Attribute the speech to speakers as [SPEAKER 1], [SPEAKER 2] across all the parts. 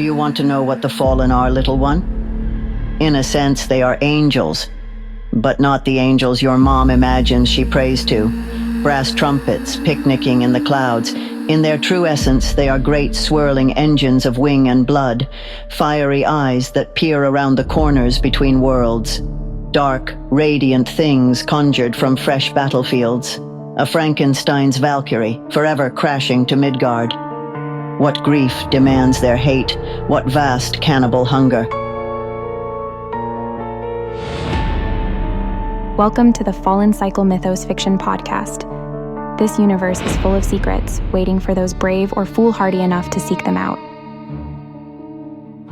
[SPEAKER 1] Do you want to know what the fallen are, little one? In a sense, they are angels, but not the angels your mom imagines she prays to. Brass trumpets picnicking in the clouds. In their true essence, they are great swirling engines of wing and blood, fiery eyes that peer around the corners between worlds. Dark, radiant things conjured from fresh battlefields. A Frankenstein's Valkyrie, forever crashing to Midgard. What grief demands their hate? What vast cannibal hunger?
[SPEAKER 2] Welcome to the Fallen Cycle Mythos Fiction Podcast. This universe is full of secrets, waiting for those brave or foolhardy enough to seek them out.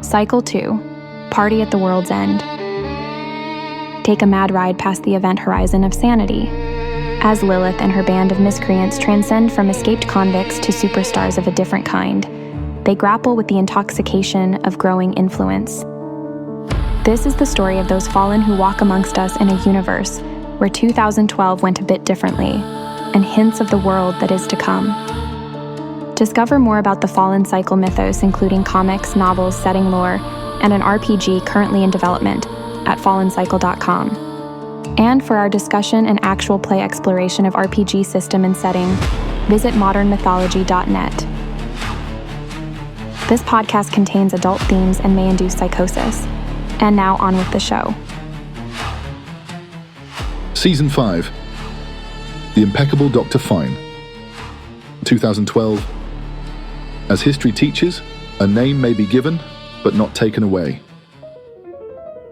[SPEAKER 2] Cycle 2, Party at the World's End. Take a mad ride past the event horizon of sanity, as Lilith and her band of miscreants transcend from escaped convicts to superstars of a different kind. They grapple with the intoxication of growing influence. This is the story of those fallen who walk amongst us in a universe where 2012 went a bit differently, and hints of the world that is to come. Discover more about the Fallen Cycle mythos, including comics, novels, setting lore, and an RPG currently in development at fallencycle.com. And for our discussion and actual play exploration of RPG system and setting, visit modernmythology.net. This podcast contains adult themes and may induce psychosis. And now on with the show.
[SPEAKER 3] Season 5, The Impeccable Dr. Fein, 2012. As history teaches, a name may be given, but not taken away.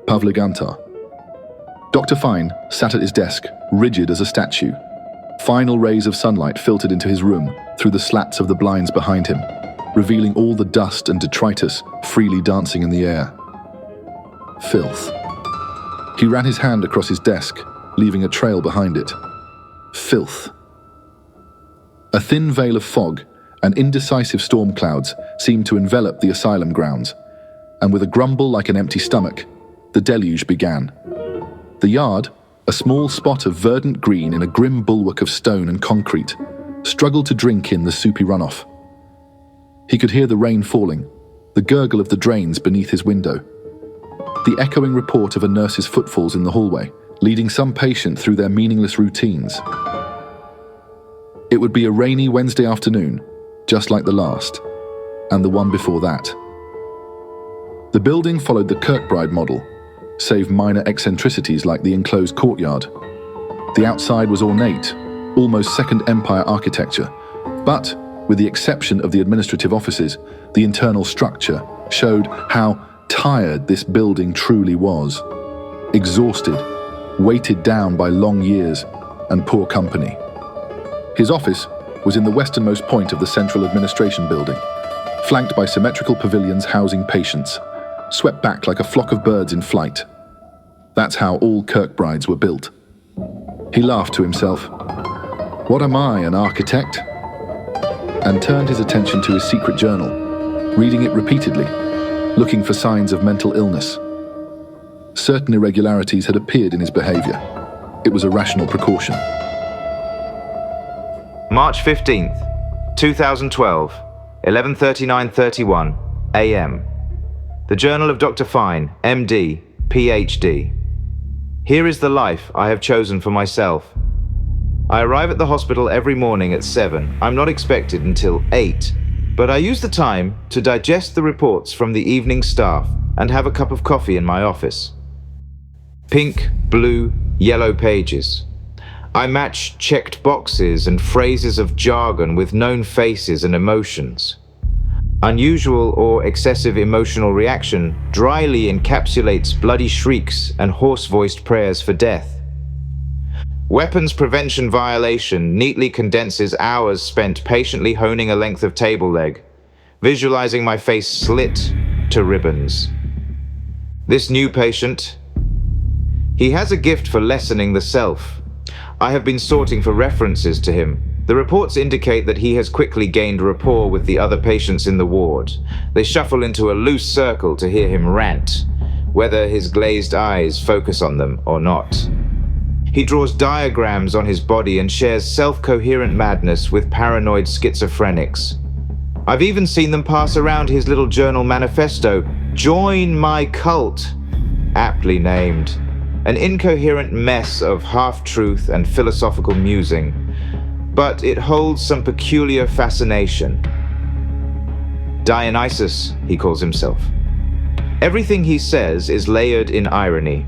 [SPEAKER 3] Pavligantar. Dr. Fein sat at his desk, rigid as a statue. Final rays of sunlight filtered into his room through the slats of the blinds behind him, revealing all the dust and detritus freely dancing in the air. Filth. He ran his hand across his desk, leaving a trail behind it. Filth. A thin veil of fog and indecisive storm clouds seemed to envelop the asylum grounds, and with a grumble like an empty stomach, the deluge began. The yard, a small spot of verdant green in a grim bulwark of stone and concrete, struggled to drink in the soupy runoff. He could hear the rain falling, the gurgle of the drains beneath his window, the echoing report of a nurse's footfalls in the hallway, leading some patient through their meaningless routines. It would be a rainy Wednesday afternoon, just like the last, and the one before that. The building followed the Kirkbride model, save minor eccentricities like the enclosed courtyard. The outside was ornate, almost Second Empire architecture, but, with the exception of the administrative offices, the internal structure showed how tired this building truly was. Exhausted, weighted down by long years and poor company. His office was in the westernmost point of the central administration building, flanked by symmetrical pavilions housing patients, swept back like a flock of birds in flight. That's how all Kirkbrides were built. He laughed to himself. What am I, an architect? And turned his attention to his secret journal, reading it repeatedly, looking for signs of mental illness. Certain irregularities had appeared in his behavior. It was a rational precaution.
[SPEAKER 4] March 15th, 2012, 11:39:31 a.m. The Journal of Dr. Fein, MD, PhD. Here is the life I have chosen for myself. I arrive at the hospital every morning at 7. I'm not expected until 8, but I use the time to digest the reports from the evening staff and have a cup of coffee in my office. Pink, blue, yellow pages. I match checked boxes and phrases of jargon with known faces and emotions. Unusual or excessive emotional reaction dryly encapsulates bloody shrieks and hoarse-voiced prayers for death. Weapons prevention violation neatly condenses hours spent patiently honing a length of table leg, visualizing my face slit to ribbons. This new patient, he has a gift for lessening the self. I have been sorting for references to him. The reports indicate that he has quickly gained rapport with the other patients in the ward. They shuffle into a loose circle to hear him rant, whether his glazed eyes focus on them or not. He draws diagrams on his body and shares self-coherent madness with paranoid schizophrenics. I've even seen them pass around his little journal manifesto, "Join my cult," aptly named. An incoherent mess of half-truth and philosophical musing, but it holds some peculiar fascination. Dionysus, he calls himself. Everything he says is layered in irony.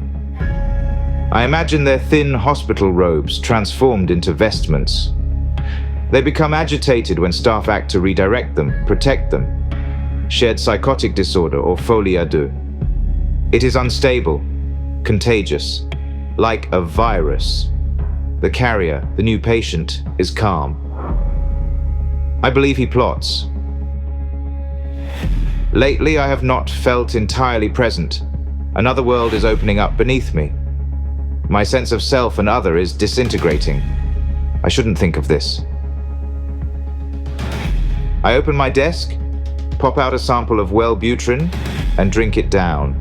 [SPEAKER 4] I imagine their thin hospital robes transformed into vestments. They become agitated when staff act to redirect them, protect them. Shared psychotic disorder or folie à deux. It is unstable, contagious, like a virus. The carrier, the new patient, is calm. I believe he plots. Lately, I have not felt entirely present. Another world is opening up beneath me. My sense of self and other is disintegrating. I shouldn't think of this. I open my desk, pop out a sample of Wellbutrin, and drink it down.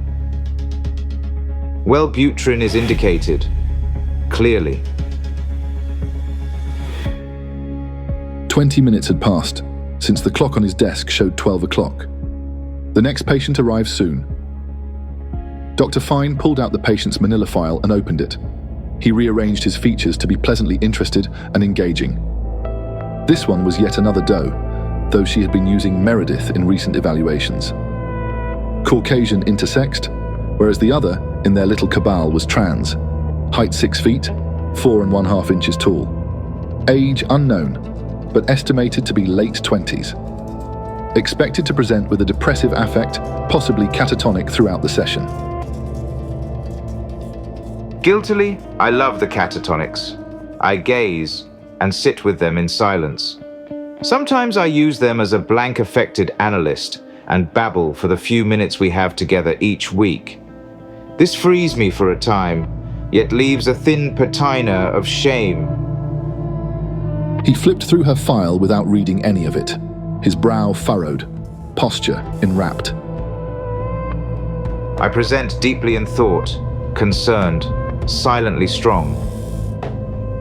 [SPEAKER 4] Wellbutrin is indicated, clearly.
[SPEAKER 3] 20 minutes had passed since the clock on his desk showed 12 o'clock. The next patient arrived soon. Dr. Fein pulled out the patient's manila file and opened it. He rearranged his features to be pleasantly interested and engaging. This one was yet another doe, though she had been using Meredith in recent evaluations. Caucasian intersexed, whereas the other, in their little cabal, was trans. Height 6 feet, 4½ inches tall. Age unknown, but estimated to be late 20s. Expected to present with a depressive affect, possibly catatonic throughout the session.
[SPEAKER 4] Guiltily, I love the catatonics. I gaze and sit with them in silence. Sometimes I use them as a blank-affected analyst and babble for the few minutes we have together each week. This frees me for a time, yet leaves a thin patina of shame.
[SPEAKER 3] He flipped through her file without reading any of it, his brow furrowed, posture enwrapped.
[SPEAKER 4] I present deeply in thought, concerned, silently strong.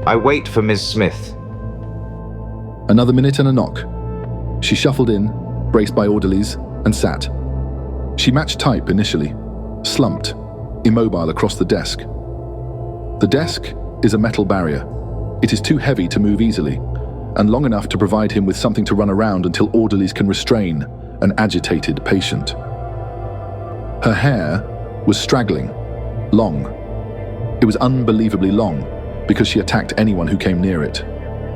[SPEAKER 4] I wait for Ms. Smith.
[SPEAKER 3] Another minute and a knock. She shuffled in, braced by orderlies, and sat. She matched type initially, slumped, immobile across the desk. The desk is a metal barrier. It is too heavy to move easily, and long enough to provide him with something to run around until orderlies can restrain an agitated patient. Her hair was straggling, long. It was unbelievably long, because she attacked anyone who came near it.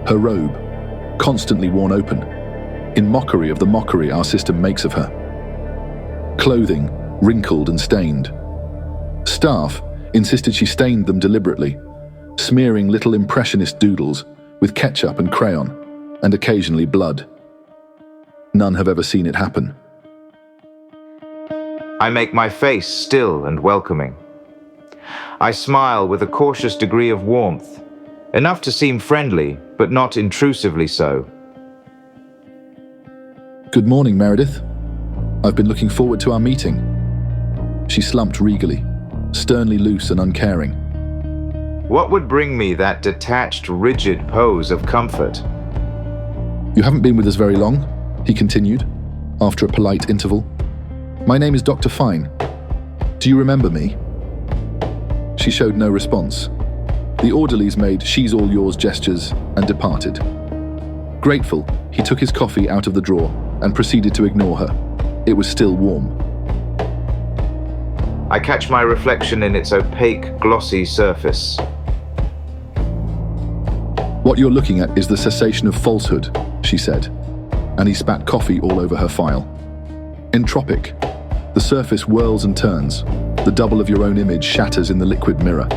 [SPEAKER 3] Her robe, constantly worn open, in mockery of the mockery our system makes of her. Clothing, wrinkled and stained. Staff insisted she stained them deliberately, smearing little impressionist doodles with ketchup and crayon, and occasionally blood. None have ever seen it happen.
[SPEAKER 4] I make my face still and welcoming. I smile with a cautious degree of warmth, enough to seem friendly, but not intrusively so.
[SPEAKER 3] Good morning, Meredith. I've been looking forward to our meeting. She slumped regally, sternly loose and uncaring.
[SPEAKER 4] What would bring me that detached, rigid pose of comfort?
[SPEAKER 3] You haven't been with us very long, he continued, after a polite interval. My name is Dr. Fein. Do you remember me? She showed no response. The orderlies made "she's all yours" gestures and departed. Grateful, he took his coffee out of the drawer and proceeded to ignore her. It was still warm.
[SPEAKER 4] I catch my reflection in its opaque, glossy surface.
[SPEAKER 3] What you're looking at is the cessation of falsehood, she said, and he spat coffee all over her file. Entropic. The surface whirls and turns. The double of your own image shatters in the liquid mirror.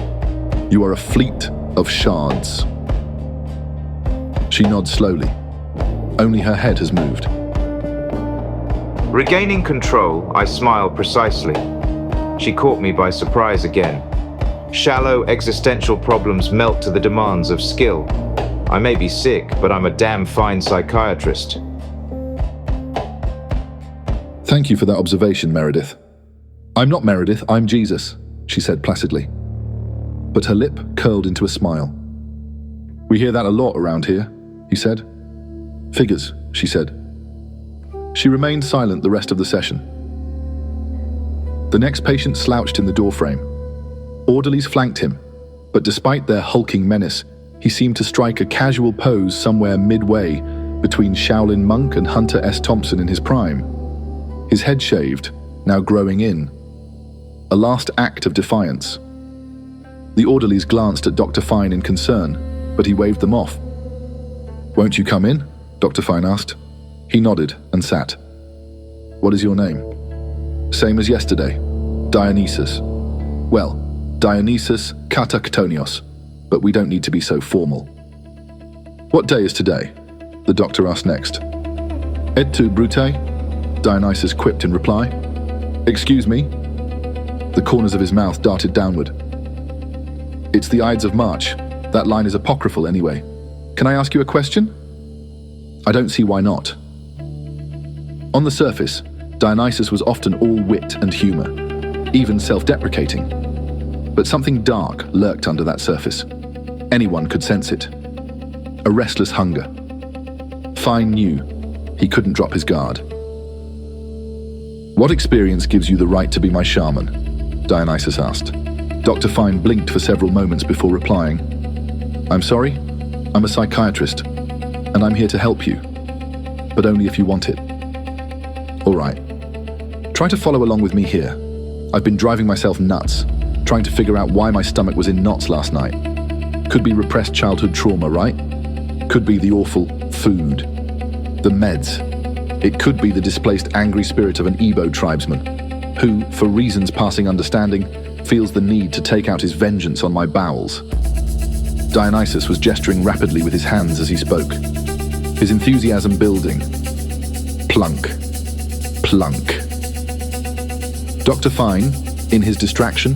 [SPEAKER 3] You are a fleet of shards. She nods slowly. Only her head has moved.
[SPEAKER 4] Regaining control, I smile precisely. She caught me by surprise again. Shallow existential problems melt to the demands of skill. I may be sick, but I'm a damn fine psychiatrist.
[SPEAKER 3] Thank you for that observation, Meredith. I'm not Meredith, I'm Jesus, she said placidly. But her lip curled into a smile. We hear that a lot around here, he said. Figures, she said. She remained silent the rest of the session. The next patient slouched in the doorframe. Orderlies flanked him, but despite their hulking menace, he seemed to strike a casual pose somewhere midway between Shaolin monk and Hunter S. Thompson in his prime. His head shaved, now growing in. A last act of defiance. The orderlies glanced at Dr. Fein in concern, but he waved them off. "Won't you come in?" Dr. Fein asked. He nodded and sat. "What is your name?" "Same as yesterday. Dionysus." "Well, Dionysus Kataktonios, but we don't need to be so formal." "What day is today?" the doctor asked next. "Et tu, Brute?" Dionysus quipped in reply. "Excuse me?" The corners of his mouth darted downward. "It's the Ides of March. That line is apocryphal anyway. Can I ask you a question?" "I don't see why not." On the surface, Dionysus was often all wit and humor, even self-deprecating. But something dark lurked under that surface. Anyone could sense it. A restless hunger. Fein knew he couldn't drop his guard. "What experience gives you the right to be my shaman?" Dionysus asked. Dr. Fein blinked for several moments before replying. "I'm sorry, I'm a psychiatrist, and I'm here to help you, but only if you want it." "All right. Try to follow along with me here. I've been driving myself nuts, trying to figure out why my stomach was in knots last night. Could be repressed childhood trauma, right? Could be the awful food. The meds. It could be the displaced angry spirit of an Igbo tribesman, who, for reasons passing understanding, feels the need to take out his vengeance on my bowels." Dionysus was gesturing rapidly with his hands as he spoke, his enthusiasm building. Plunk. Plunk. Dr. Fein, in his distraction,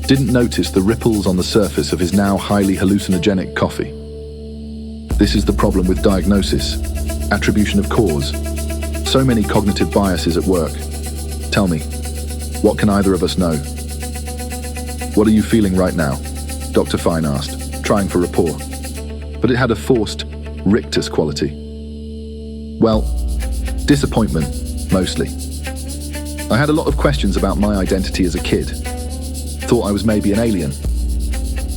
[SPEAKER 3] didn't notice the ripples on the surface of his now highly hallucinogenic coffee. This is the problem with diagnosis, attribution of cause. So many cognitive biases at work. Tell me, what can either of us know? "What are you feeling right now?" Dr. Fein asked, trying for rapport. But it had a forced, rictus quality. "Well, disappointment, mostly. I had a lot of questions about my identity as a kid. Thought I was maybe an alien.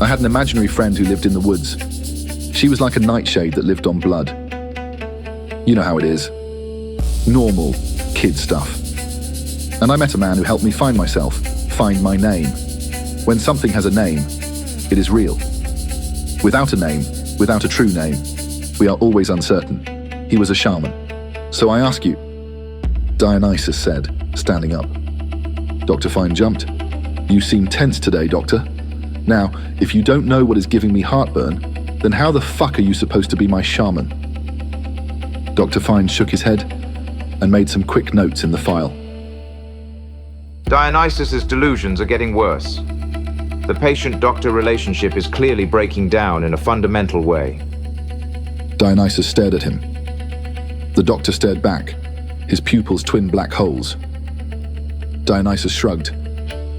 [SPEAKER 3] I had an imaginary friend who lived in the woods. She was like a nightshade that lived on blood. You know how it is. Normal kid stuff. And I met a man who helped me find myself, find my name. When something has a name, it is real. Without a name, without a true name, we are always uncertain. He was a shaman. So I ask you," Dionysus said, standing up. Dr. Fein jumped. "You seem tense today, Doctor. Now, if you don't know what is giving me heartburn, then how the fuck are you supposed to be my shaman?" Dr. Fein shook his head and made some quick notes in the file.
[SPEAKER 4] Dionysus's delusions are getting worse. The patient-doctor relationship is clearly breaking down in a fundamental way.
[SPEAKER 3] Dionysus stared at him. The doctor stared back, his pupils twin black holes. Dionysus shrugged.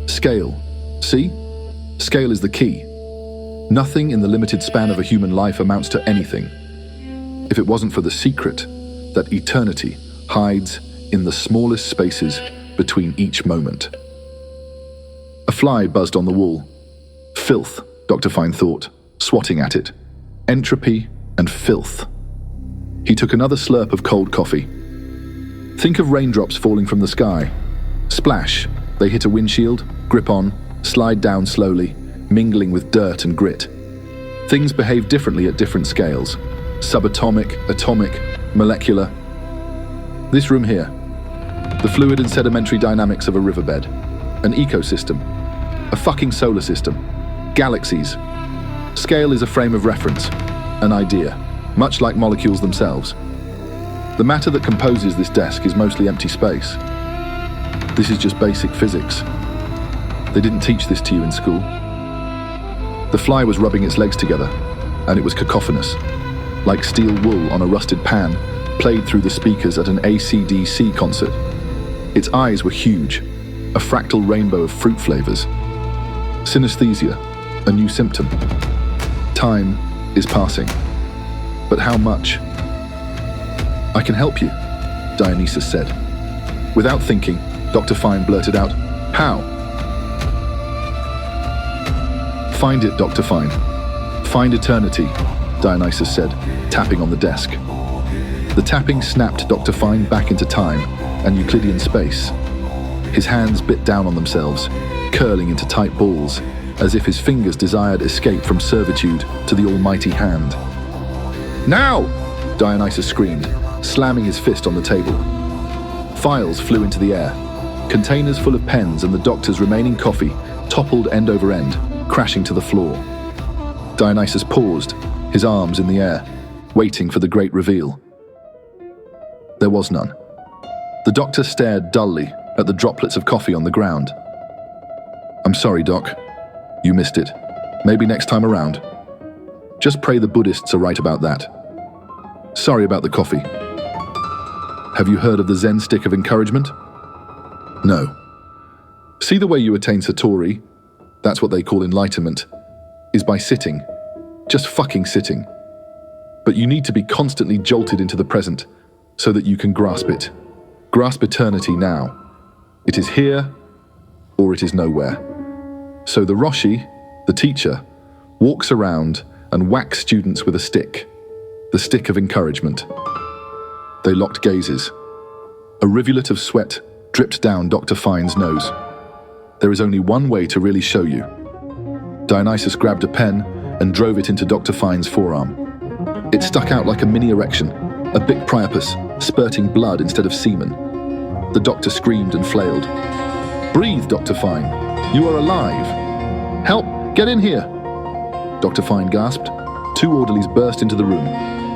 [SPEAKER 3] "Scale. See? Scale is the key. Nothing in the limited span of a human life amounts to anything. If it wasn't for the secret that eternity hides in the smallest spaces between each moment." A fly buzzed on the wall. Filth, Dr. Fein thought, swatting at it. Entropy and filth. He took another slurp of cold coffee. Think of raindrops falling from the sky. Splash, they hit a windshield, grip on, slide down slowly, mingling with dirt and grit. Things behave differently at different scales. Subatomic, atomic, molecular. This room here. The fluid and sedimentary dynamics of a riverbed. An ecosystem. A fucking solar system. Galaxies. Scale is a frame of reference. An idea. Much like molecules themselves. The matter that composes this desk is mostly empty space. This is just basic physics. They didn't teach this to you in school. The fly was rubbing its legs together, and it was cacophonous, like steel wool on a rusted pan, played through the speakers at an AC/DC concert. Its eyes were huge, a fractal rainbow of fruit flavors. Synesthesia, a new symptom. Time is passing. But how much? "I can help you," Dionysus said. Without thinking, Dr. Fein blurted out, "How?" "Find it, Dr. Fein. Find eternity," Dionysus said, tapping on the desk. The tapping snapped Dr. Fein back into time and Euclidean space. His hands bit down on themselves, curling into tight balls, as if his fingers desired escape from servitude to the almighty hand. "Now!" Dionysus screamed, slamming his fist on the table. Files flew into the air. Containers full of pens and the doctor's remaining coffee toppled end over end, crashing to the floor. Dionysus paused, his arms in the air, waiting for the great reveal. There was none. The doctor stared dully at the droplets of coffee on the ground. "I'm sorry, Doc. You missed it. Maybe next time around. Just pray the Buddhists are right about that. Sorry about the coffee. Have you heard of the Zen stick of encouragement? No. See the way you attain Satori, that's what they call enlightenment, is by sitting. Just fucking sitting. But you need to be constantly jolted into the present so that you can grasp it. Grasp eternity now. It is here or it is nowhere. So the Roshi, the teacher, walks around and whacks students with a stick. The stick of encouragement. They locked gazes. A rivulet of sweat dripped down Dr. Fein's nose. There is only one way to really show you. Dionysus grabbed a pen and drove it into Dr. Fein's forearm. It stuck out like a mini erection, a big priapus, spurting blood instead of semen. The doctor screamed and flailed. "Breathe, Dr. Fein. You are alive. Help, get in here." Dr. Fein gasped. Two orderlies burst into the room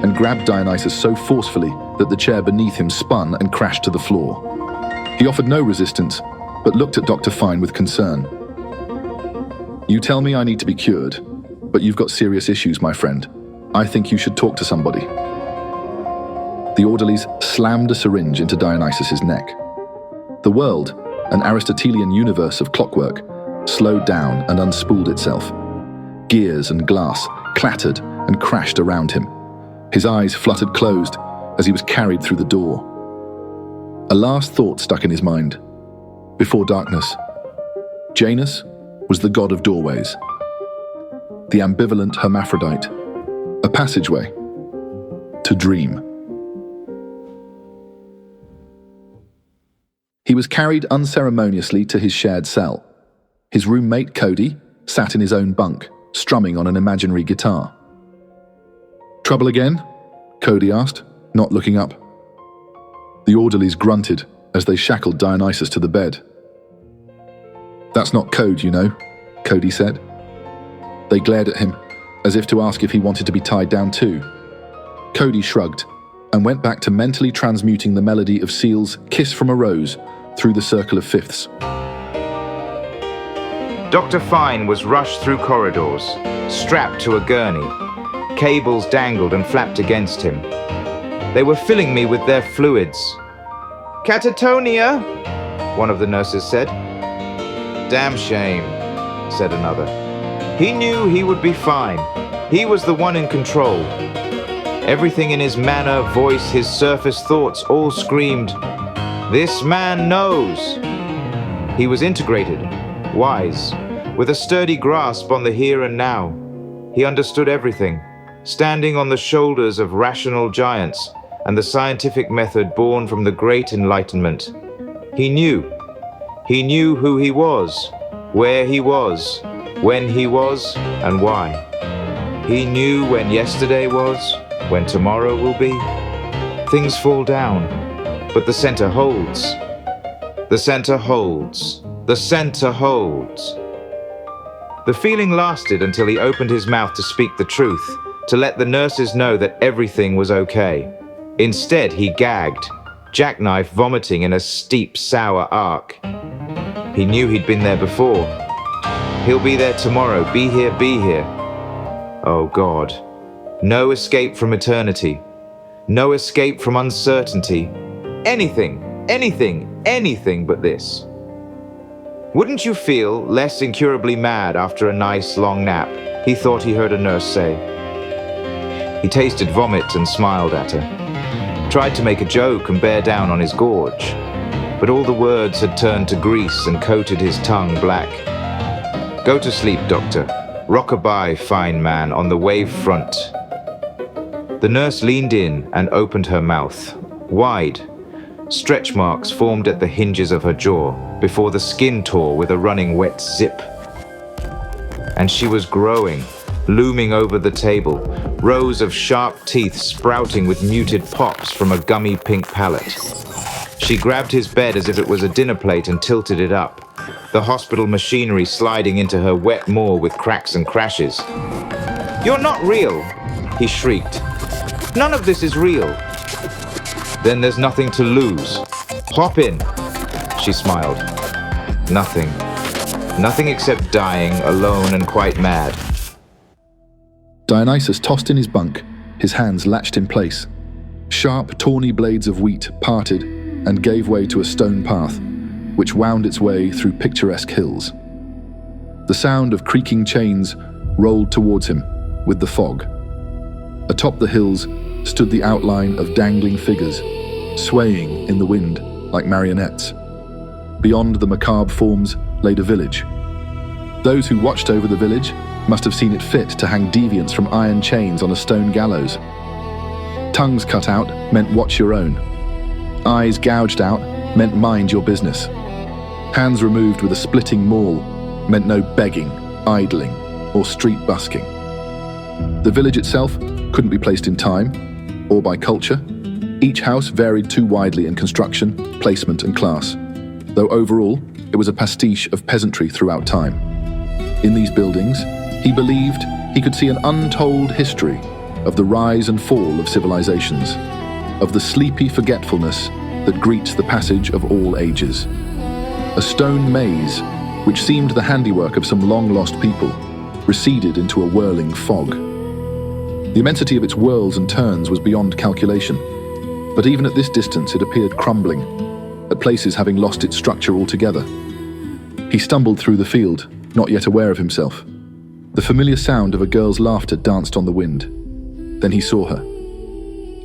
[SPEAKER 3] and grabbed Dionysus so forcefully that the chair beneath him spun and crashed to the floor. He offered no resistance, but looked at Dr. Fein with concern. "You tell me I need to be cured, but you've got serious issues, my friend. I think you should talk to somebody." The orderlies slammed a syringe into Dionysus's neck. The world, an Aristotelian universe of clockwork, slowed down and unspooled itself. Gears and glass clattered and crashed around him. His eyes fluttered closed as he was carried through the door. A last thought stuck in his mind. Before darkness, Janus was the god of doorways. The ambivalent hermaphrodite, a passageway to dream. He was carried unceremoniously to his shared cell. His roommate, Cody, sat in his own bunk, strumming on an imaginary guitar. "Trouble again?" Cody asked, not looking up. The orderlies grunted as they shackled Dionysus to the bed. "That's not code, you know," Cody said. They glared at him, as if to ask if he wanted to be tied down too. Cody shrugged and went back to mentally transmuting the melody of Seal's Kiss from a Rose through the circle of fifths.
[SPEAKER 4] Dr. Fein was rushed through corridors, strapped to a gurney. Cables dangled and flapped against him. They were filling me with their fluids. "Catatonia," one of the nurses said. "Damn shame," said another. He knew he would be fine. He was the one in control. Everything in his manner, voice, his surface thoughts all screamed, "This man knows." He was integrated, wise, with a sturdy grasp on the here and now. He understood everything, standing on the shoulders of rational giants and the scientific method born from the Great Enlightenment. He knew who he was, where he was, when he was, and why. He knew when yesterday was, when tomorrow will be. Things fall down, but the center holds. The center holds. The center holds. The feeling lasted until he opened his mouth to speak the truth, to let the nurses know that everything was okay. Instead, he gagged, jackknife vomiting in a steep, sour arc. He knew he'd been there before. He'll be there tomorrow. Be here, be here. Oh God. No escape from eternity. No escape from uncertainty. Anything, anything, anything but this. Wouldn't you feel less incurably mad after a nice long nap? He thought he heard a nurse say. He tasted vomit and smiled at her. tried to make a joke and bear down on his gorge. But all the words had turned to grease and coated his tongue black. Go to sleep, doctor. Rock-a-bye, fine man, on the wave front. The nurse leaned in and opened her mouth, wide. Stretch marks formed at the hinges of her jaw before the skin tore with a running wet zip. And she was growing, looming over the table, rows of sharp teeth sprouting with muted pops from a gummy pink palate. She grabbed his bed as if it was a dinner plate and tilted it up, the hospital machinery sliding into her wet maw with cracks and crashes. "You're not real," he shrieked. "None of this is real." "Then there's nothing to lose. Hop in," she smiled. Nothing. Nothing except dying, alone and quite mad.
[SPEAKER 3] Dionysus tossed in his bunk, his hands latched in place. Sharp, tawny blades of wheat parted and gave way to a stone path, which wound its way through picturesque hills. The sound of creaking chains rolled towards him with the fog. Atop the hills stood the outline of dangling figures, swaying in the wind like marionettes. Beyond the macabre forms lay a village. Those who watched over the village must have seen it fit to hang deviants from iron chains on a stone gallows. Tongues cut out meant watch your own. Eyes gouged out meant mind your business. Hands removed with a splitting maul meant no begging, idling, or street busking. The village itself couldn't be placed in time or by culture. Each house varied too widely in construction, placement, and class, though overall it was a pastiche of peasantry throughout time. In these buildings, he believed he could see an untold history of the rise and fall of civilizations, of the sleepy forgetfulness that greets the passage of all ages. A stone maze, which seemed the handiwork of some long-lost people, receded into a whirling fog. The immensity of its whirls and turns was beyond calculation, but even at this distance it appeared crumbling, at places having lost its structure altogether. He stumbled through the field, not yet aware of himself. The familiar sound of a girl's laughter danced on the wind. Then he saw her.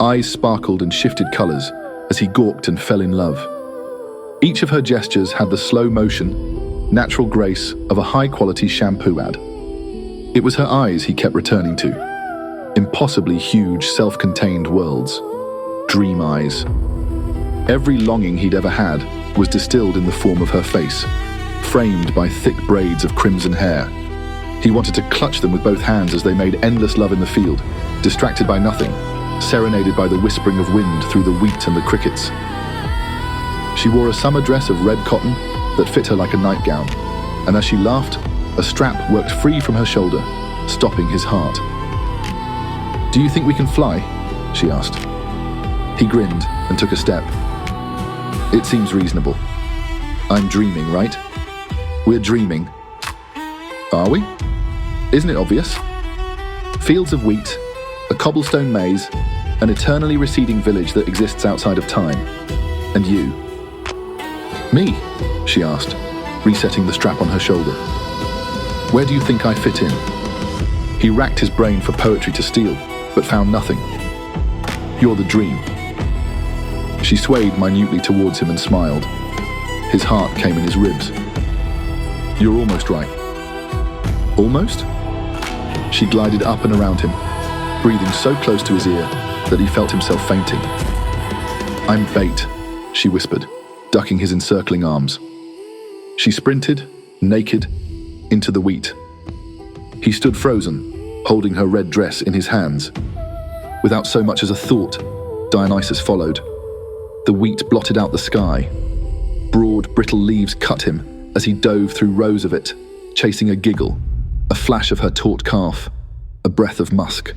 [SPEAKER 3] Eyes sparkled and shifted colors as he gawked and fell in love. Each of her gestures had the slow motion, natural grace of a high-quality shampoo ad. It was her eyes he kept returning to. Impossibly huge, self-contained worlds. Dream eyes. Every longing he'd ever had was distilled in the form of her face, framed by thick braids of crimson hair. He wanted to clutch them with both hands as they made endless love in the field, distracted by nothing, serenaded by the whispering of wind through the wheat and the crickets. She wore a summer dress of red cotton that fit her like a nightgown, and as she laughed, a strap worked free from her shoulder, stopping his heart. "Do you think we can fly?" she asked. He grinned and took a step. "It seems reasonable. I'm dreaming, right? We're dreaming. Are we? Isn't it obvious? Fields of wheat, a cobblestone maze, an eternally receding village that exists outside of time. And you." "Me?" she asked, resetting the strap on her shoulder. "Where do you think I fit in?" He racked his brain for poetry to steal, but found nothing. "You're the dream." She swayed minutely towards him and smiled. His heart came in his ribs. "You're almost right." "Almost?" She glided up and around him, breathing so close to his ear that he felt himself fainting. "I'm bait," she whispered, ducking his encircling arms. She sprinted, naked, into the wheat. He stood frozen, holding her red dress in his hands. Without so much as a thought, Dionysus followed. The wheat blotted out the sky. Broad, brittle leaves cut him as he dove through rows of it, chasing a giggle, a flash of her taut calf, a breath of musk.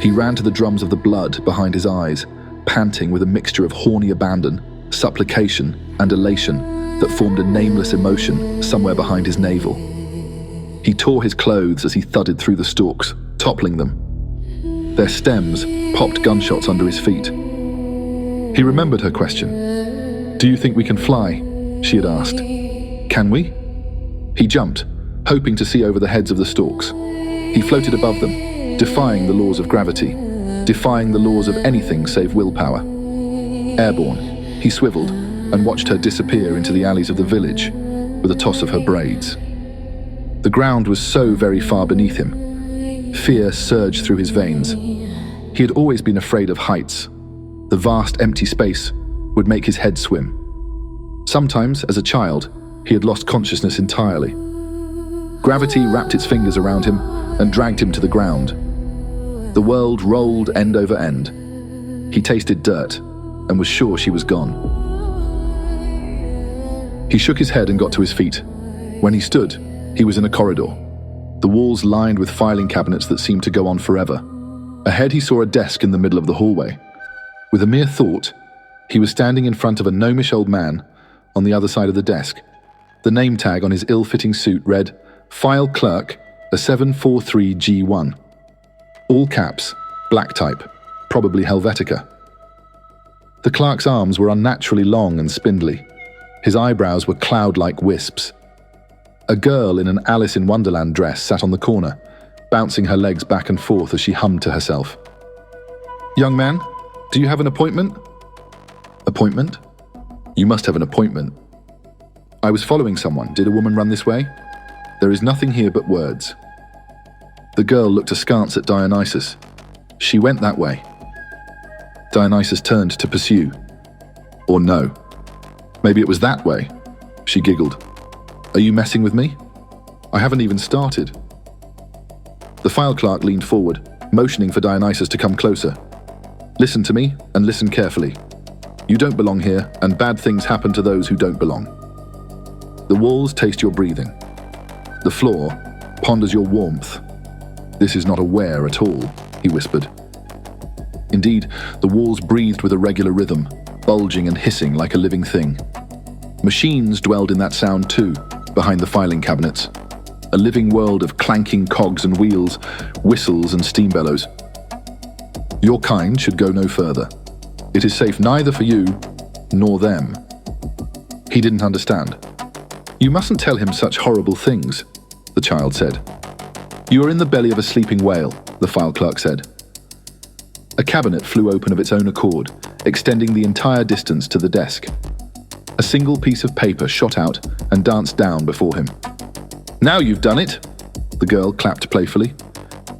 [SPEAKER 3] He ran to the drums of the blood behind his eyes, panting with a mixture of horny abandon, supplication, and elation that formed a nameless emotion somewhere behind his navel. He tore his clothes as he thudded through the stalks, toppling them. Their stems popped gunshots under his feet. He remembered her question. "Do you think we can fly?" she had asked. "Can we?" He jumped, hoping to see over the heads of the stalks. He floated above them, defying the laws of gravity. defying the laws of anything save willpower. Airborne, he swiveled and watched her disappear into the alleys of the village with a toss of her braids. The ground was so very far beneath him. Fear surged through his veins. He had always been afraid of heights. The vast empty space would make his head swim. Sometimes, as a child, he had lost consciousness entirely. Gravity wrapped its fingers around him and dragged him to the ground. The world rolled end over end. He tasted dirt and was sure she was gone. He shook his head and got to his feet. When he stood, he was in a corridor, the walls lined with filing cabinets that seemed to go on forever. Ahead he saw a desk in the middle of the hallway. With a mere thought, he was standing in front of a gnomish old man on the other side of the desk. The name tag on his ill-fitting suit read, "File Clerk, a 743G1. All caps, black type, probably Helvetica. The clerk's arms were unnaturally long and spindly. His eyebrows were cloud-like wisps. A girl in an Alice in Wonderland dress sat on the corner, bouncing her legs back and forth as she hummed to herself. "Young man, do you have an appointment?" "Appointment? You must have an appointment." "I was following someone. Did a woman run this way?" "There is nothing here but words." The girl looked askance at Dionysus. "She went that way." Dionysus turned to pursue. "Or no. Maybe it was that way." She giggled. "Are you messing with me? I haven't even started." The file clerk leaned forward, motioning for Dionysus to come closer. "Listen to me, and listen carefully. You don't belong here, and bad things happen to those who don't belong. The walls taste your breathing. The floor ponders your warmth. This is not a wear at all," he whispered. Indeed, the walls breathed with a regular rhythm, bulging and hissing like a living thing. Machines dwelled in that sound too, behind the filing cabinets. A living world of clanking cogs and wheels, whistles and steam bellows. "Your kind should go no further. It is safe neither for you nor them." He didn't understand. "You mustn't tell him such horrible things," the child said. "You are in the belly of a sleeping whale," the file clerk said. A cabinet flew open of its own accord, extending the entire distance to the desk. A single piece of paper shot out and danced down before him. "Now you've done it," the girl clapped playfully.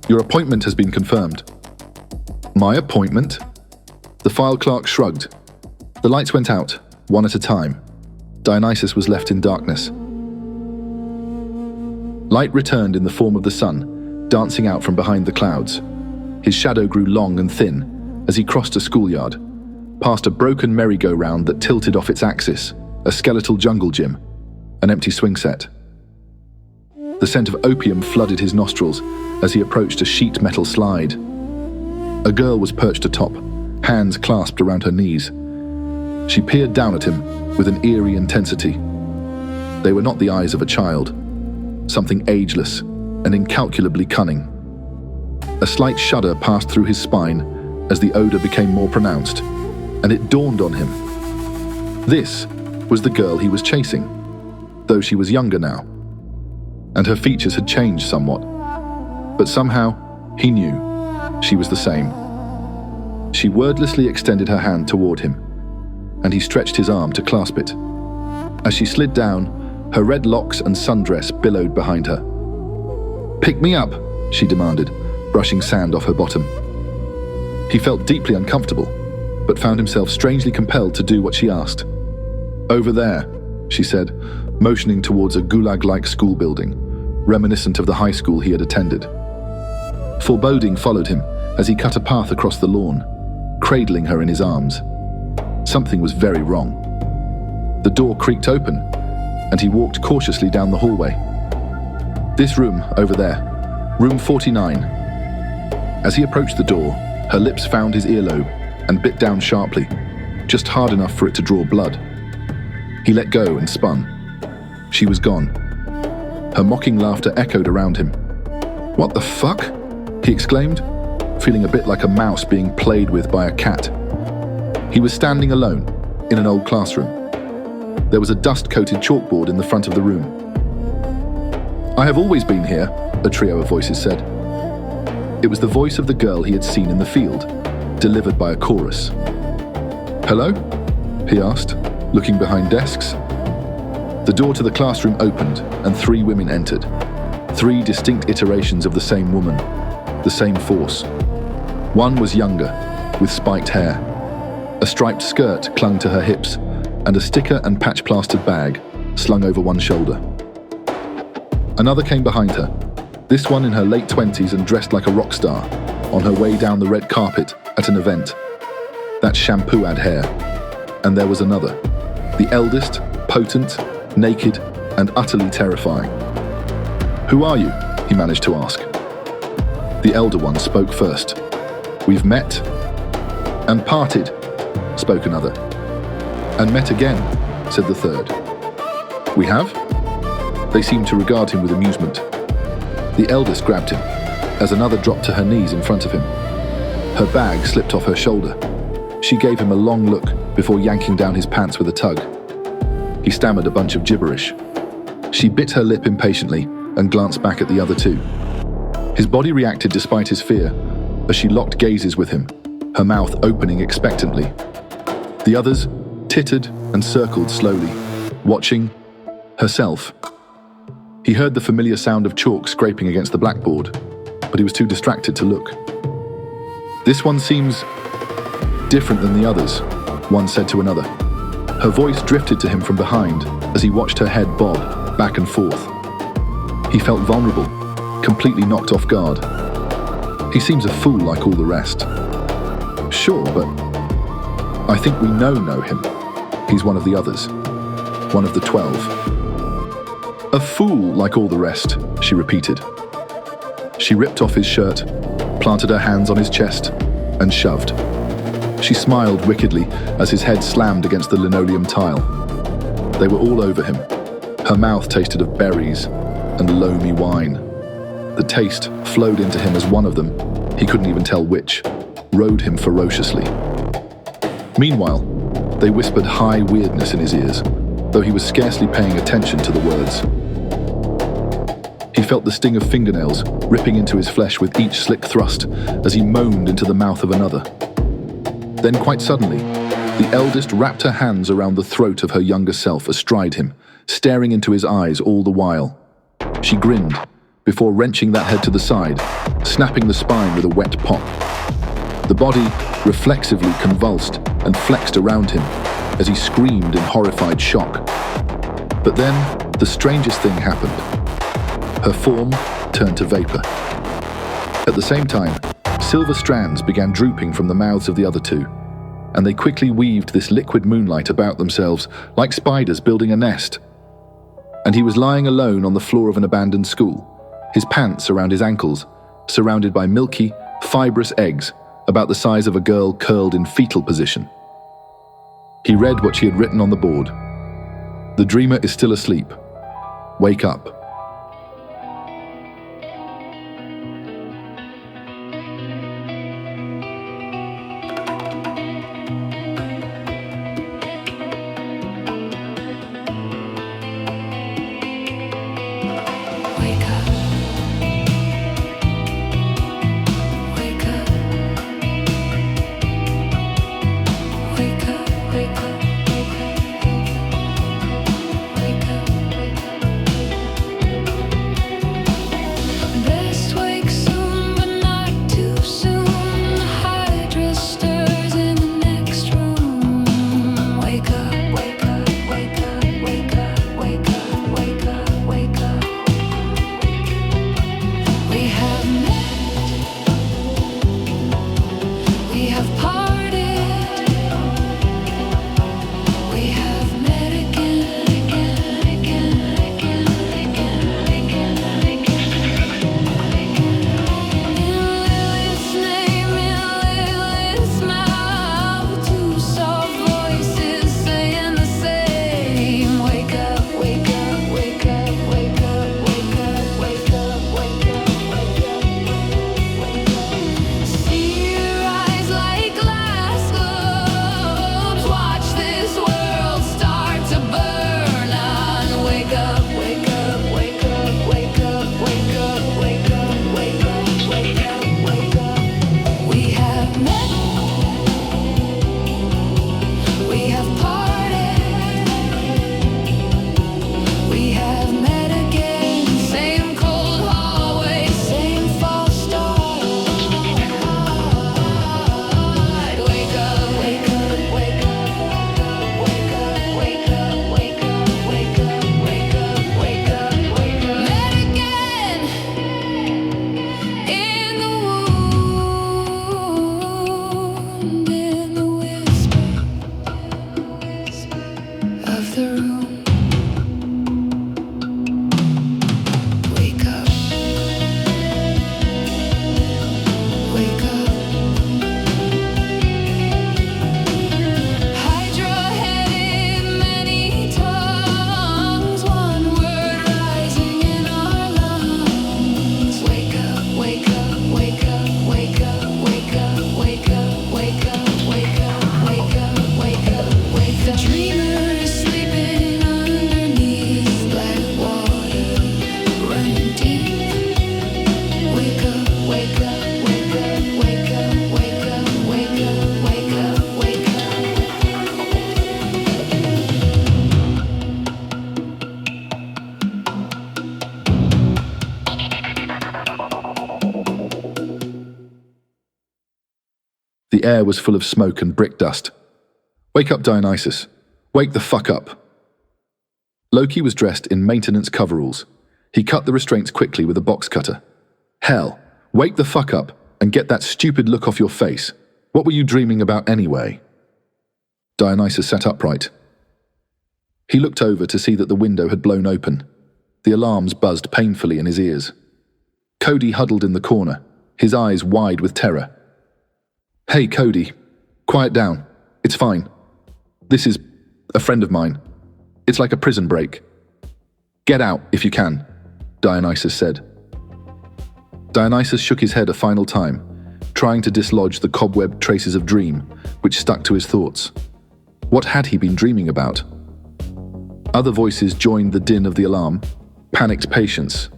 [SPEAKER 3] "Your appointment has been confirmed." "My appointment?" The file clerk shrugged. The lights went out, one at a time. Dionysus was left in darkness. Light returned in the form of the sun, dancing out from behind the clouds. His shadow grew long and thin as he crossed a schoolyard, past a broken merry-go-round that tilted off its axis, a skeletal jungle gym, an empty swing set. The scent of opium flooded his nostrils as he approached a sheet metal slide. A girl was perched atop, hands clasped around her knees. She peered down at him with an eerie intensity. They were not the eyes of a child, something ageless and incalculably cunning. A slight shudder passed through his spine as the odor became more pronounced, and it dawned on him. This was the girl he was chasing, though she was younger now, and her features had changed somewhat. But somehow, he knew she was the same. She wordlessly extended her hand toward him, and he stretched his arm to clasp it. As she slid down, her red locks and sundress billowed behind her. "Pick me up," she demanded, brushing sand off her bottom. He felt deeply uncomfortable, but found himself strangely compelled to do what she asked. "Over there," she said, motioning towards a gulag-like school building, reminiscent of the high school he had attended. Foreboding followed him as he cut a path across the lawn, cradling her in his arms. Something was very wrong. The door creaked open, and he walked cautiously down the hallway. "This room, over there. Room 49. As he approached the door, her lips found his earlobe and bit down sharply, just hard enough for it to draw blood. He let go and spun. She was gone. Her mocking laughter echoed around him. "What the fuck?" he exclaimed, feeling a bit like a mouse being played with by a cat. He was standing alone in an old classroom. There was a dust-coated chalkboard in the front of the room. "I have always been here," a trio of voices said. It was the voice of the girl he had seen in the field, delivered by a chorus. "Hello?" he asked, looking behind desks. The door to the classroom opened and 3 women entered. 3 distinct iterations of the same woman, the same force. One was younger, with spiked hair. A striped skirt clung to her hips, and a sticker and patch-plastered bag slung over one shoulder. Another came behind her, this one in her late 20s and dressed like a rock star, on her way down the red carpet at an event. That shampoo-ad hair. And there was another, the eldest, potent, naked, and utterly terrifying. "Who are you?" he managed to ask. The elder one spoke first. "We've met and parted," spoke another. "And met again," said the third. "We have?" They seemed to regard him with amusement. The eldest grabbed him, as another dropped to her knees in front of him. Her bag slipped off her shoulder. She gave him a long look before yanking down his pants with a tug. He stammered a bunch of gibberish. She bit her lip impatiently and glanced back at the other 2. His body reacted despite his fear, as she locked gazes with him, her mouth opening expectantly. The others tittered and circled slowly, watching herself. He heard the familiar sound of chalk scraping against the blackboard, but he was too distracted to look. "This one seems different than the others," one said to another. Her voice drifted to him from behind as he watched her head bob back and forth. He felt vulnerable, completely knocked off guard. He seems a fool like all the rest. "Sure, but I think we know him. He's one of the others. One of the 12. "A fool like all the rest," she repeated. She ripped off his shirt, planted her hands on his chest, and shoved. She smiled wickedly as his head slammed against the linoleum tile. They were all over him. Her mouth tasted of berries and loamy wine. The taste flowed into him as one of them, he couldn't even tell which, rode him ferociously. Meanwhile, they whispered high weirdness in his ears, though he was scarcely paying attention to the words. He felt the sting of fingernails ripping into his flesh with each slick thrust as he moaned into the mouth of another. Then quite suddenly, the eldest wrapped her hands around the throat of her younger self astride him, staring into his eyes all the while. She grinned, before wrenching that head to the side, snapping the spine with a wet pop. The body reflexively convulsed and flexed around him as he screamed in horrified shock. But then, the strangest thing happened. Her form turned to vapor. At the same time, silver strands began drooping from the mouths of the other 2, and they quickly weaved this liquid moonlight about themselves like spiders building a nest. And he was lying alone on the floor of an abandoned school, his pants around his ankles, surrounded by milky, fibrous eggs about the size of a girl curled in fetal position. He read what she had written on the board. "The dreamer is still asleep. Wake up." The air was full of smoke and brick dust. "Wake up, Dionysus. Wake the fuck up." Loki was dressed in maintenance coveralls. He cut the restraints quickly with a box cutter. "Hell, wake the fuck up and get that stupid look off your face. What were you dreaming about anyway?" Dionysus sat upright. He looked over to see that the window had blown open. The alarms buzzed painfully in his ears. Cody huddled in the corner, his eyes wide with terror. "Hey, Cody, quiet down. It's fine. This is a friend of mine. It's like a prison break. Get out if you can," Dionysus said. Dionysus shook his head a final time, trying to dislodge the cobwebbed traces of dream which stuck to his thoughts. What had he been dreaming about? Other voices joined the din of the alarm, panicked patients,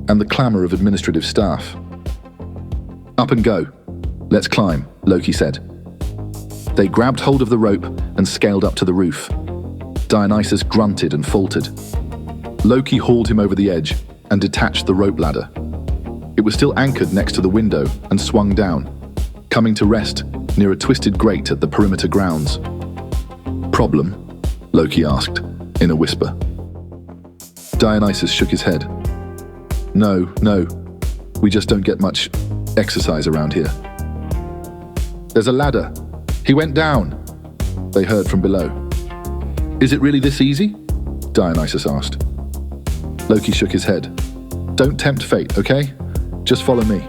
[SPEAKER 3] and the clamor of administrative staff. "Up and go. Let's climb," Loki said. They grabbed hold of the rope and scaled up to the roof. Dionysus grunted and faltered. Loki hauled him over the edge and detached the rope ladder. It was still anchored next to the window and swung down, coming to rest near a twisted grate at the perimeter grounds. "Problem?" Loki asked, in a whisper. Dionysus shook his head. No, we just don't get much exercise around here." "There's a ladder. He went down," they heard from below. "Is it really this easy?" Dionysus asked. Loki shook his head. "Don't tempt fate, okay? Just follow me.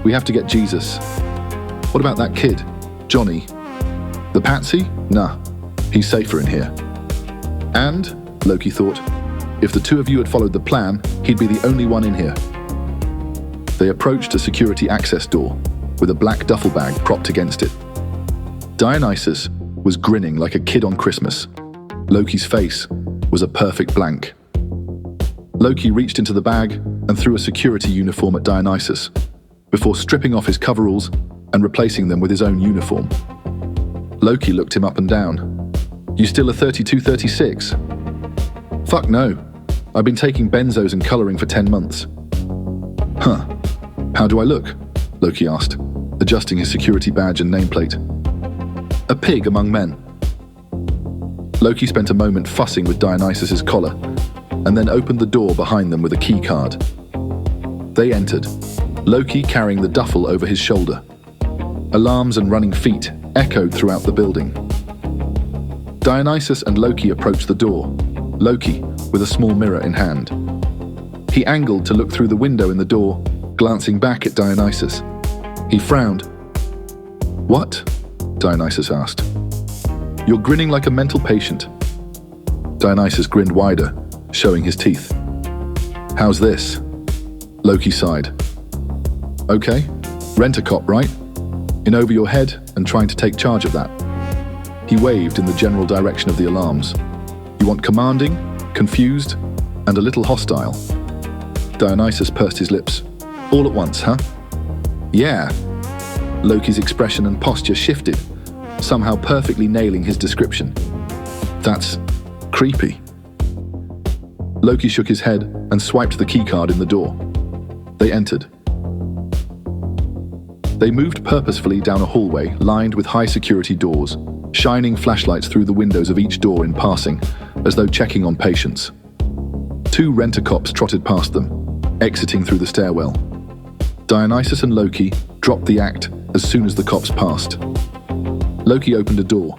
[SPEAKER 3] We have to get Jesus." "What about that kid, Johnny? The patsy? Nah, he's safer in here." And, Loki thought, if the two of you had followed the plan, he'd be the only one in here. They approached a security access door, with a black duffel bag propped against it. Dionysus was grinning like a kid on Christmas. Loki's face was a perfect blank. Loki reached into the bag and threw a security uniform at Dionysus, before stripping off his coveralls and replacing them with his own uniform. Loki looked him up and down. "You still a 32-36? "Fuck no. I've been taking benzos and coloring for 10 months. "Huh. How do I look?" Loki asked, adjusting his security badge and nameplate. "A pig among men." Loki spent a moment fussing with Dionysus's collar, and then opened the door behind them with a key card. They entered, Loki carrying the duffel over his shoulder. Alarms and running feet echoed throughout the building. Dionysus and Loki approached the door, Loki with a small mirror in hand. He angled to look through the window in the door, glancing back at Dionysus. He frowned. "What?" Dionysus asked. "You're grinning like a mental patient." Dionysus grinned wider, showing his teeth. "How's this?" Loki sighed. "Okay, rent-a-cop, right? In over your head and trying to take charge of that." He waved in the general direction of the alarms. "You want commanding, confused, and a little hostile." Dionysus pursed his lips. "All at once, huh?" "Yeah." Loki's expression and posture shifted, somehow perfectly nailing his description. "That's creepy." Loki shook his head and swiped the keycard in the door. They entered. They moved purposefully down a hallway lined with high-security doors, shining flashlights through the windows of each door in passing, as though checking on patients. 2 rent-a-cops trotted past them, exiting through the stairwell. Dionysus and Loki dropped the act as soon as the cops passed. Loki opened a door.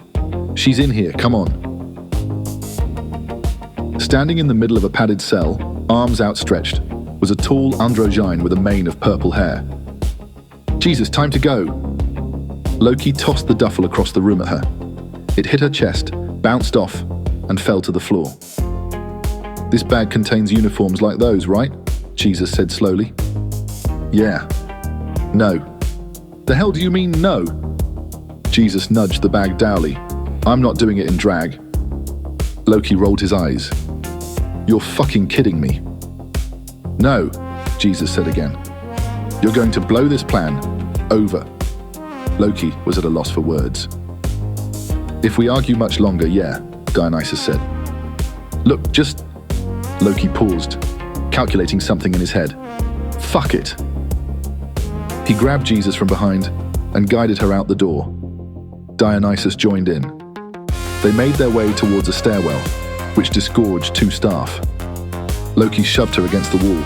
[SPEAKER 3] "She's in here, come on." Standing in the middle of a padded cell, arms outstretched, was a tall androgyne with a mane of purple hair. "Jesus, time to go!" Loki tossed the duffel across the room at her. It hit her chest, bounced off, and fell to the floor. "This bag contains uniforms like those, right?" Jesus said slowly. "Yeah." "No." "The hell do you mean, no?" Jesus nudged the bag dourly. "I'm not doing it in drag." Loki rolled his eyes. "You're fucking kidding me." "No," Jesus said again. "You're going to blow this plan. Over." Loki was at a loss for words. "If we argue much longer, yeah," Dionysus said. "Look, just..." Loki paused, calculating something in his head. "Fuck it." He grabbed Jesus from behind and guided her out the door, Dionysus joined in. They made their way towards a stairwell, which disgorged 2 staff. Loki shoved her against the wall.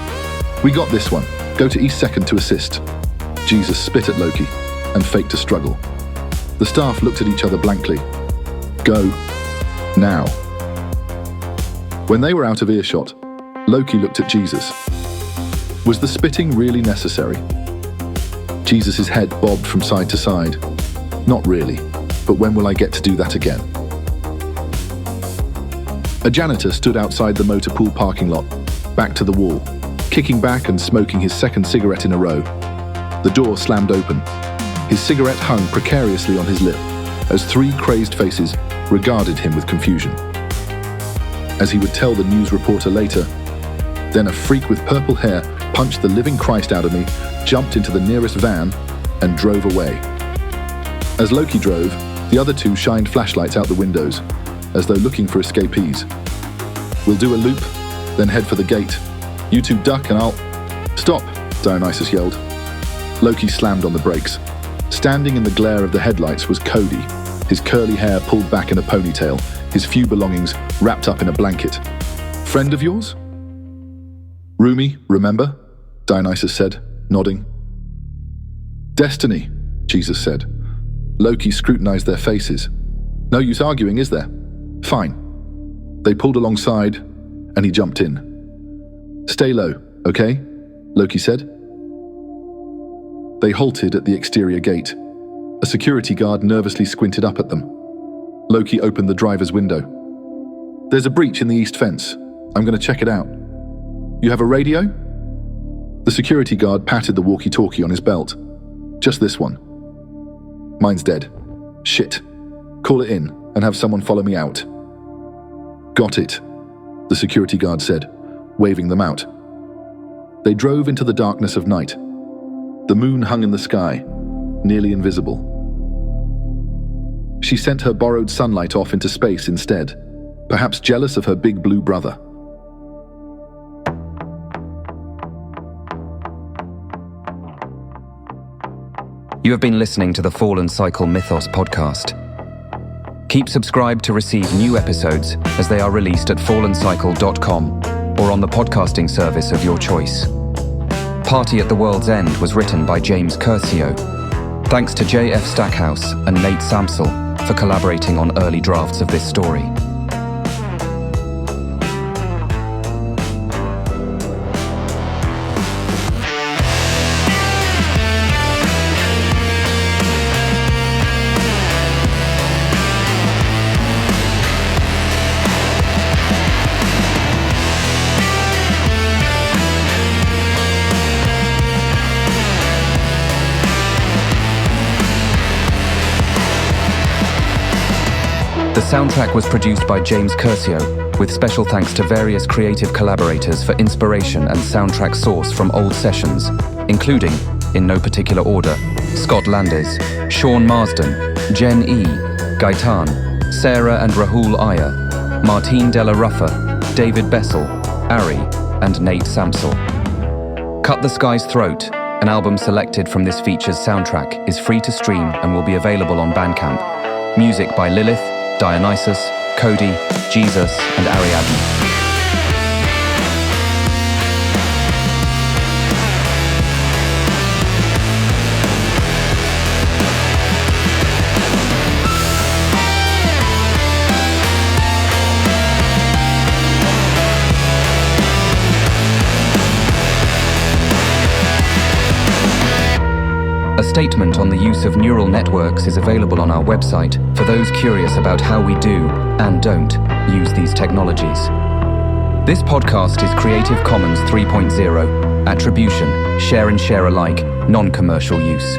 [SPEAKER 3] "We got this one. Go to East Second to assist." Jesus spit at Loki and faked a struggle. The staff looked at each other blankly. "Go. Now." When they were out of earshot, Loki looked at Jesus. Was the spitting really necessary? Jesus' head bobbed from side to side. "Not really, but when will I get to do that again?" A janitor stood outside the motor pool parking lot, back to the wall, kicking back and smoking his second cigarette in a row. The door slammed open. His cigarette hung precariously on his lip as 3 crazed faces regarded him with confusion. As he would tell the news reporter later, then a freak with purple hair punched the living Christ out of me, jumped into the nearest van, and drove away. As Loki drove, the other 2 shined flashlights out the windows, as though looking for escapees. "We'll do a loop, then head for the gate. You 2 duck and I'll—" "Stop," Dionysus yelled. Loki slammed on the brakes. Standing in the glare of the headlights was Cody, his curly hair pulled back in a ponytail, his few belongings wrapped up in a blanket. "Friend of yours?" "Rumi, remember?" Dionysus said, nodding. "Destiny," Jesus said. Loki scrutinized their faces. "No use arguing, is there? Fine." They pulled alongside, and he jumped in. "Stay low, okay?" Loki said. They halted at the exterior gate. A security guard nervously squinted up at them. Loki opened the driver's window. "There's a breach in the east fence. I'm going to check it out. You have a radio?" The security guard patted the walkie-talkie on his belt. "Just this one." "Mine's dead." "Shit. Call it in and have someone follow me out." "Got it," the security guard said, waving them out. They drove into the darkness of night. The moon hung in the sky, nearly invisible. She sent her borrowed sunlight off into space instead, perhaps jealous of her big blue brother.
[SPEAKER 5] You have been listening to the Fallen Cycle Mythos podcast. Keep subscribed to receive new episodes as they are released at fallencycle.com or on the podcasting service of your choice. Party at the World's End was written by James Curcio. Thanks to J.F. Stackhouse and Nate Samsel for collaborating on early drafts of this story. The soundtrack was produced by James Curcio, with special thanks to various creative collaborators for inspiration and soundtrack source from old sessions, including, in no particular order, Scott Landis, Sean Marsden, Jen E., Gaetan, Sarah and Rahul Iyer, Martine Della Ruffa, David Bessel, Ari, and Nate Samsel. Cut the Sky's Throat, an album selected from this feature's soundtrack, is free to stream and will be available on Bandcamp. Music by Lilith, Dionysus, Cody, Jesus, and Ariadne. A statement on the use of neural networks is available on our website for those curious about how we do and don't use these technologies. This podcast is Creative Commons 3.0, Attribution, Share and Share Alike, Non-Commercial Use.